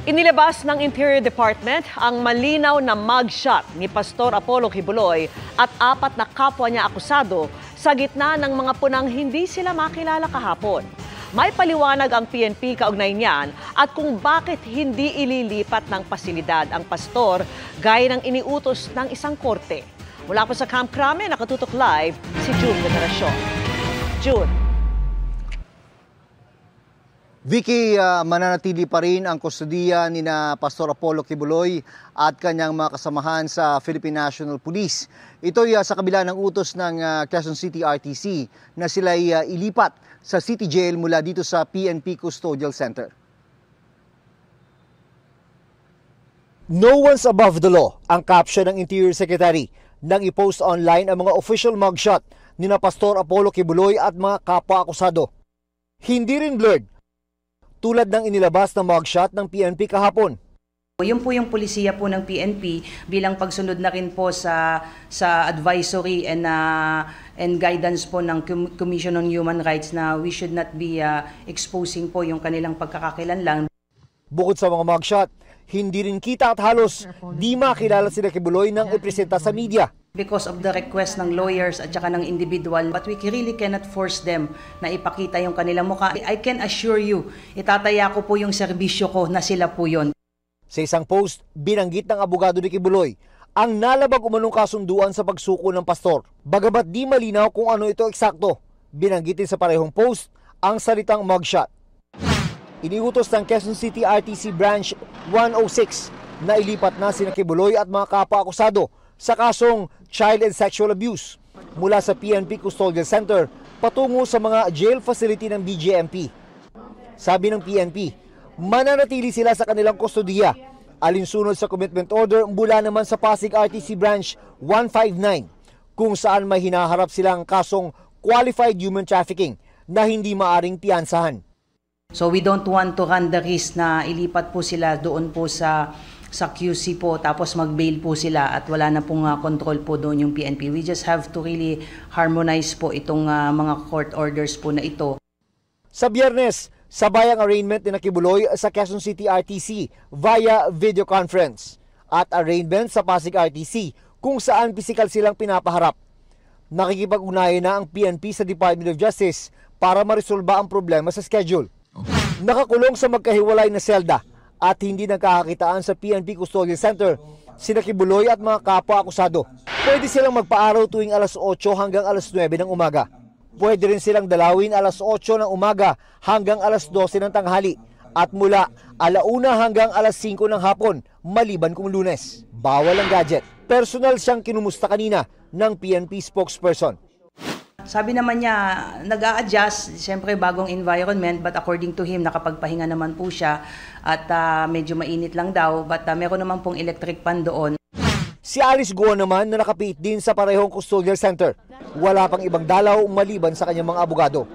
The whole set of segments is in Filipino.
Inilabas ng Interior Department ang malinaw na mugshot ni Pastor Apollo Kibuloy at 4 na kapwa niya akusado sa gitna ng mga punang hindi sila makilala kahapon. May paliwanag ang PNP kaugnay niyan at kung bakit hindi ililipat ng pasilidad ang pastor gaya ng iniutos ng isang korte. Mula po sa Camp Crame, nakatutok live si June Veneracion. June. Vicky, mananatili pa rin ang kustudiya ni na Pastor Apollo Kibuloy at kanyang mga kasamahan sa Philippine National Police. Ito'y sa kabila ng utos ng Quezon City RTC na sila'y ilipat sa City Jail mula dito sa PNP Custodial Center. No one's above the law, ang caption ng Interior Secretary nang i-post online ang mga official mugshot ni na Pastor Apollo Kibuloy at mga kapwa-akusado. Hindi rin blurred, tulad ng inilabas na mugshot ng PNP kahapon. Yun po yung pulisiya po ng PNP bilang pagsunod na rin po sa advisory and guidance po ng Commission on Human Rights na we should not be exposing po yung kanilang pagkakakilanlan. Bukod sa mga mugshot, hindi rin kita at halos di makilala sila Kibuloy nang ipresenta sa media. Because of the request ng lawyers at saka ng individual, but we really cannot force them na ipakita yung kanilang mukha. I can assure you, itataya ko po yung serbisyo ko na sila po yun. Sa isang post, binanggit ng abogado ni Kibuloy ang nalabag umanong kasunduan sa pagsuko ng pastor. Bagamat di malinaw kung ano ito eksakto, binanggit din sa parehong post ang salitang mugshot. Iniutos ng Quezon City RTC Branch 106 na ilipat na sina Kibuloy at mga kapwa-akusado sa kasong child and sexual abuse mula sa PNP Custodial Center patungo sa mga jail facility ng BJMP. Sabi ng PNP, mananatili sila sa kanilang kustodiya alinsunod sa commitment order mula naman sa Pasig RTC Branch 159 kung saan may hinaharap silang kasong qualified human trafficking na hindi maaring piyansahan. So we don't want to run the risk na ilipat po sila doon po sa QC po tapos mag-bail po sila at wala na pong control po doon yung PNP. We just have to really harmonize po itong mga court orders po na ito. Sa Biyernes, sabay ang arraignment ni Kibuloy sa Quezon City RTC via video conference at arraignment sa Pasig RTC kung saan pisikal silang pinapaharap. Nakikipag-ugnayan na ang PNP sa Department of Justice para maresolba ang problema sa schedule. Nakakulong sa magkahiwalay na selda at hindi nagkakakitaan sa PNP Custodial Center sina Kibuloy at mga kapwa-akusado. Pwede silang magpaaraw tuwing alas 8 hanggang alas 9 ng umaga. Pwede rin silang dalawin alas 8 ng umaga hanggang alas 12 ng tanghali at mula alauna hanggang alas 5 ng hapon maliban kung Lunes. Bawal ang gadget. Personal siyang kinumusta kanina ng PNP spokesperson. Sabi naman niya, nag-a-adjust, siyempre bagong environment, but according to him, nakapagpahinga naman po siya at medyo mainit lang daw, but meron naman pong electric fan doon. Si Alice Guo naman na nakapit din sa parehong custodial center. Wala pang ibang dalaw maliban sa kanyang mga abogado.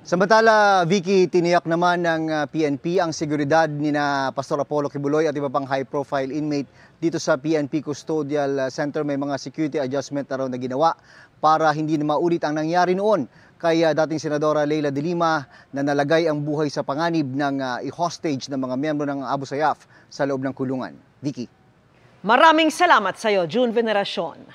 Samantala, Vicky, tiniyak naman ng PNP ang seguridad ni na Pastor Apollo Kibuloy at iba pang high-profile inmate dito sa PNP Custodial Center. May mga security adjustment na raw na ginawa para hindi na maulit ang nangyari noon kay dating Senadora Leila de Lima na nalagay ang buhay sa panganib ng i-hostage ng mga miyembro ng Abu Sayyaf sa loob ng kulungan. Vicky. Maraming salamat sa iyo, June Veneracion.